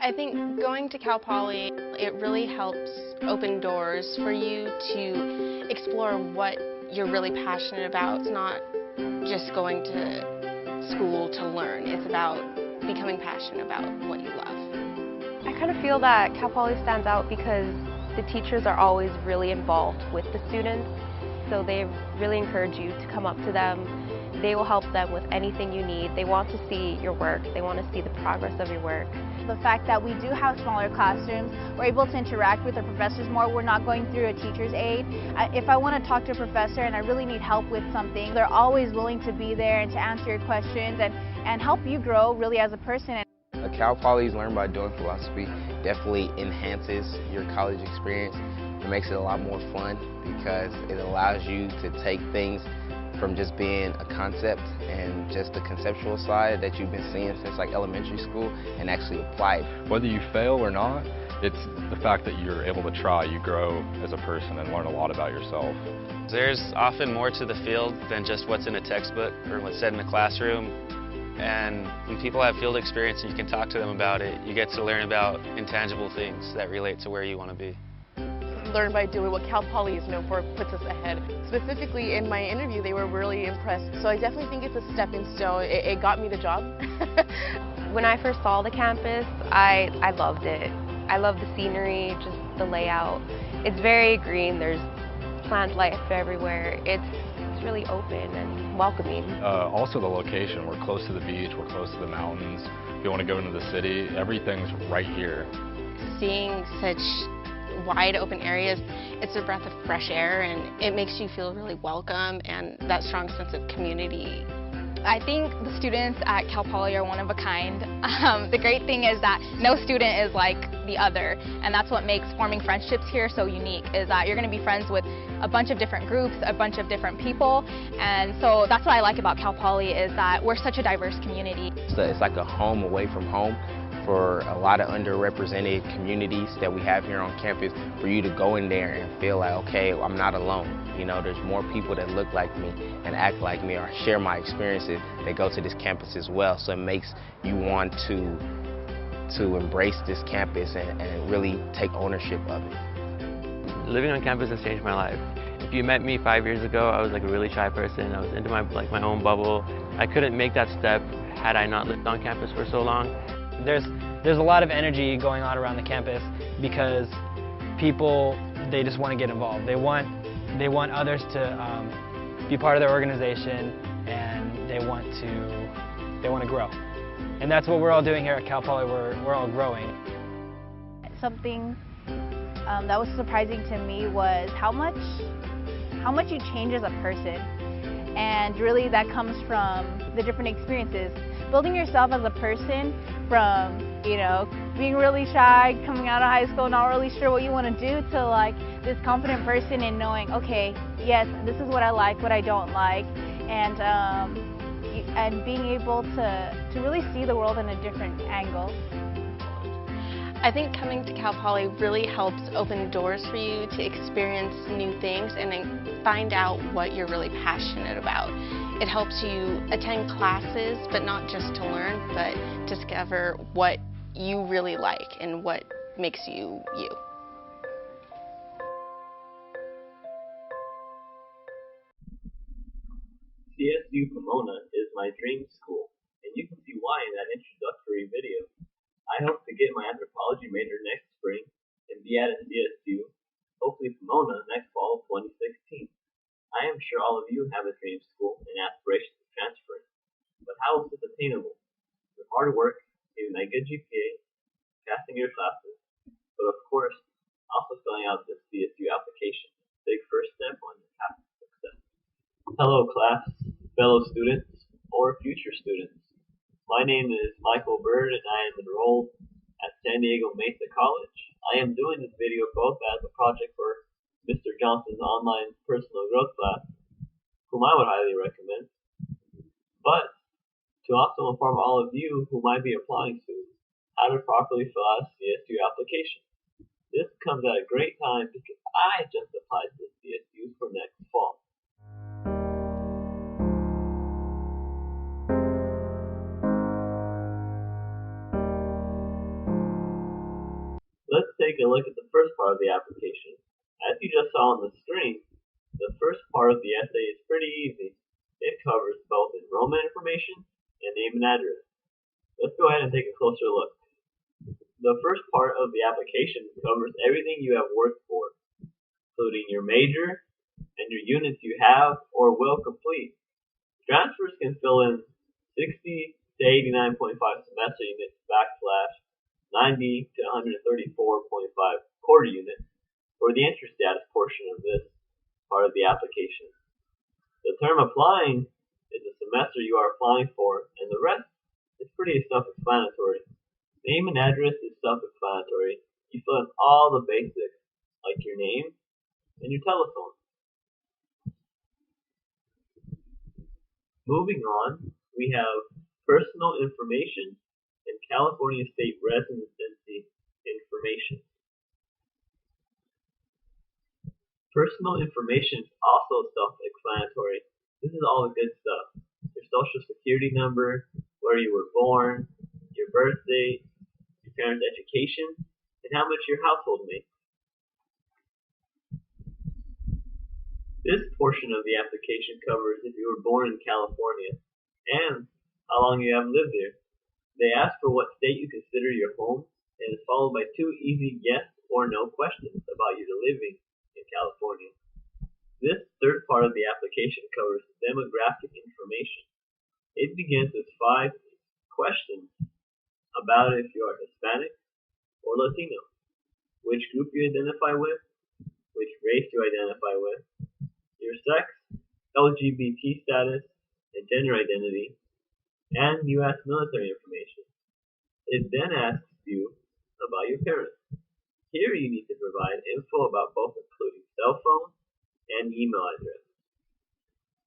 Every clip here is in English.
I think going to Cal Poly, it really helps open doors for you to explore what you're really passionate about. It's not just going to school to learn. It's about becoming passionate about what you love. I kind of feel that Cal Poly stands out because the teachers are always really involved with the students. So they really encourage you to come up to them. They will help them with anything you need. They want to see your work. They want to see the progress of your work. The fact that we do have smaller classrooms, we're able to interact with the professors more. We're not going through a teacher's aide. If I want to talk to a professor and I really need help with something, they're always willing to be there and to answer your questions and help you grow really as a person. Cal Poly's Learn by Doing philosophy definitely enhances your college experience. It makes it a lot more fun because it allows you to take things from just being a concept and just the conceptual side that you've been seeing since like elementary school and actually apply it. Whether you fail or not, it's the fact that you're able to try. You grow as a person and learn a lot about yourself. There's often more to the field than just what's in a textbook or what's said in the classroom. And when people have field experience and you can talk to them about it, you get to learn about intangible things that relate to where you want to be. Learn by doing. What Cal Poly is known for puts us ahead. Specifically in my interview, they were really impressed. So I definitely think it's a stepping stone. It got me the job. When I first saw the campus, I loved it. I love the scenery, just the layout. It's very green. There's plant life everywhere. It's really open and welcoming. Also the location. We're close to the beach. We're close to the mountains. If you want to go into the city, everything's right here. Seeing such wide open areas, it's a breath of fresh air and it makes you feel really welcome and that strong sense of community. I think the students at Cal Poly are one of a kind. The great thing is that no student is like the other, and that's what makes forming friendships here so unique, is that you're going to be friends with a bunch of different groups, a bunch of different people, and so that's what I like about Cal Poly, is that we're such a diverse community. So it's like a home away from home for a lot of underrepresented communities that we have here on campus, for you to go in there and feel like, okay, I'm not alone. You know, there's more people that look like me and act like me or share my experiences that go to this campus as well. So it makes you want to embrace this campus and really take ownership of it. Living on campus has changed my life. If you met me 5 years ago, I was like a really shy person. I was into my own bubble. I couldn't make that step had I not lived on campus for so long. There's a lot of energy going on around the campus because people, they just want to get involved. They want others to be part of their organization, and they want to grow. And that's what we're all doing here at Cal Poly. We're all growing. Something that was surprising to me was how much you change as a person, and really that comes from the different experiences. Building yourself as a person from, you know, being really shy, coming out of high school, not really sure what you want to do, to like this confident person and knowing, okay, yes, this is what I like, what I don't like, and being able to really see the world in a different angle. I think coming to Cal Poly really helps open doors for you to experience new things and then find out what you're really passionate about. It helps you attend classes, but not just to learn, but discover what you really like and what makes you you. CSU Pomona is my dream school, and you can see why in that introductory video. I hope to get my anthropology major next spring and be at a CSU, hopefully Pomona, next fall of 2016. I am sure all of you have a dream school and aspirations of transferring, but how is this attainable? With hard work, getting a good GPA, passing your classes, but of course, also filling out the CSU application, big first step on your path to success. Hello class, fellow students, or future students. My name is Michael Bird and I am enrolled at San Diego Mesa College. I am doing this video both as a project for Mr. Johnson's online personal growth class, whom I would highly recommend, but to also inform all of you who might be applying soon how to properly fill out a CSU application. This comes at a great time because I just applied to CSU for next fall. take a look at the first part of the application. As you just saw on the screen, the first part of the essay is pretty easy. It covers both enrollment information and name and address. Let's go ahead and take a closer look. The first part of the application covers everything you have worked for, including your major and your units you have or will complete. Transfers can fill in 60 to 89.5 semester units / 90 to 134.5 quarter units for the entry status portion of this part of the application. The term applying is the semester you are applying for, and the rest is pretty self-explanatory. Name and address is self-explanatory. You fill in all the basics, like your name and your telephone. Moving on, we have personal information and California State residency information. Personal information is also self-explanatory. This is all the good stuff. Your social security number, where you were born, your birth date, your parents' education, and how much your household makes. This portion of the application covers if you were born in California and how long you have lived there. They ask for what state you consider your home and is followed by 2 easy yes or no questions about your living in California. This third part of the application covers demographic information. It begins with 5 questions about if you are Hispanic or Latino, which group you identify with, which race you identify with, your sex, LGBT status, and gender identity, and U.S. military information. It then asks you about your parents. Here you need to provide info about both including cell phone and email address.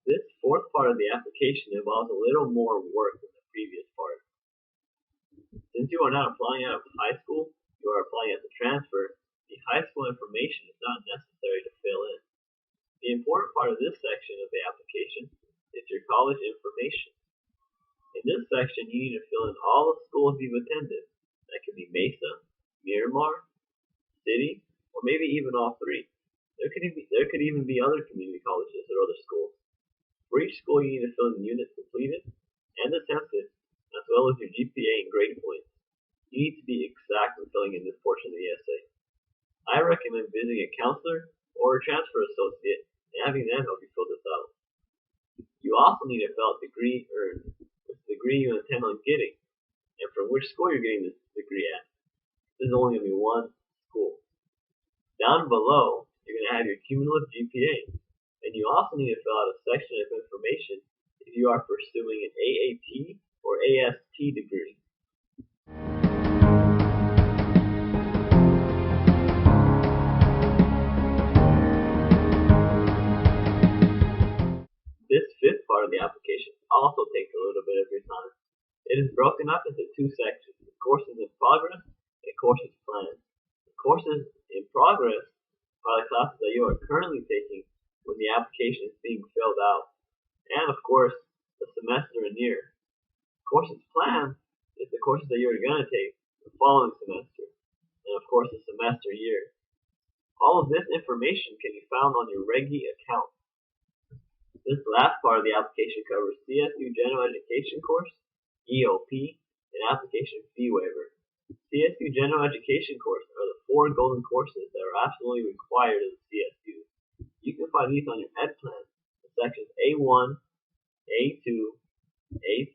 This fourth part of the application involves a little more work than the previous part. Since you are not applying out of high school, you are applying as a transfer, the high school information is not necessary to fill in. The important part of this section of the application is your college information. In this section, you need to fill in all the schools you've attended. That could be Mesa, Miramar, City, or maybe even all 3. There could even be other community colleges or other schools. For each school, you need to fill in the units completed and the census, as well as your GPA and grade points. You need to be exact when filling in this portion of the essay. I recommend visiting a counselor or a transfer associate and having them help you fill this out. You also need to fill out the degree earned, which degree you intend on getting, and from which school you're getting this degree at. This is only going to be one school. Down below, you're going to have your cumulative GPA, and you also need to fill out a section of information if you are pursuing an AAT or AST degree. This fifth part of the application also takes a little bit of your time. It is broken up into 2 sections, courses in progress and courses planned. The courses in progress are the classes that you are currently taking when the application is being filled out, and of course, the semester and year. Courses planned is the courses that you are going to take the following semester, and of course, the semester year. All of this information can be found on your Regi account. This last part of the application covers CSU General Education course, EOP, and application fee waiver. CSU General Education course are the 4 golden courses that are absolutely required of the CSU. You can find these on your Ed Plan in sections A1, A2, A3,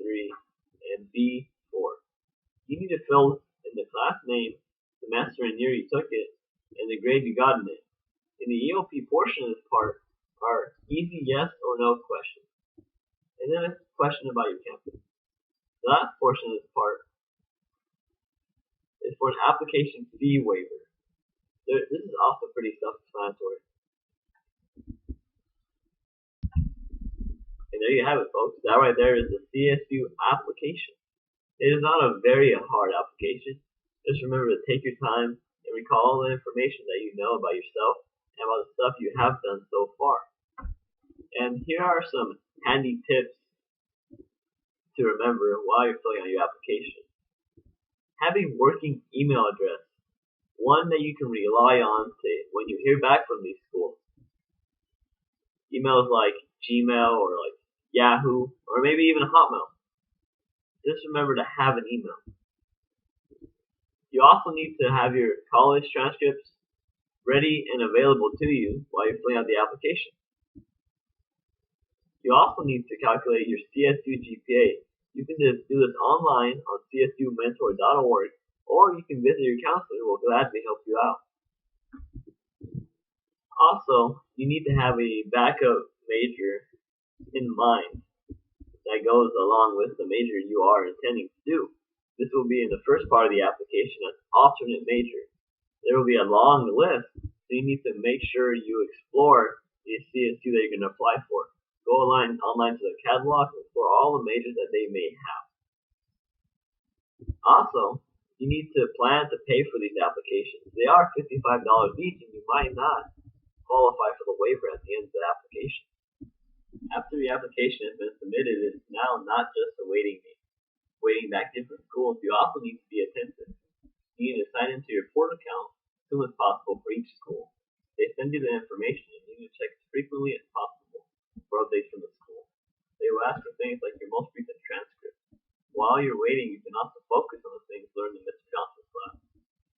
and B4. You need to fill in the class name, semester and year you took it, and the grade you got in it. In the EOP portion of this part are easy yes or no questions, and then a question about your campus. The last portion of this part is for an application fee waiver. This is also pretty self-explanatory. And there you have it, folks. That right there is the CSU application. It is not a very hard application. Just remember to take your time and recall all the information that you know about yourself and about the stuff you have done so far. And here are some handy tips to remember while you're filling out your application. Have a working email address. one that you can rely on to when you hear back from these schools. Emails like Gmail or like Yahoo or maybe even Hotmail. Just remember to have an email. You also need to have your college transcripts ready and available to you while you're filling out the application. You also need to calculate your CSU GPA. You can just do this online on csumentor.org, or you can visit your counselor who will gladly help you out. Also, you need to have a backup major in mind that goes along with the major you are intending to do. This will be in the first part of the application as alternate major. There will be a long list, so you need to make sure you explore the CSU that you're going to apply for. Go online to the catalog and explore all the majors that they may have. Also, you need to plan to pay for these applications. They are $55 each, and you might not qualify for the waiver at the end of the application. After the application has been submitted, it's now not just a waiting game. Waiting back different schools, you also need to be attentive. You need to sign into your port account as soon as possible for each school. They send you the information and you need to check as frequently as possible for updates from the school. They will ask for things like your most recent transcript. While you're waiting, you can also focus on the things learned in Mr. Johnson's class.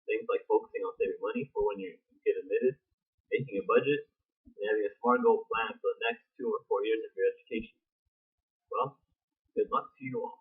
Things like focusing on saving money for when you get admitted, making a budget, and having a SMART goal plan for the next 2 or 4 years of your education. Well, good luck to you all.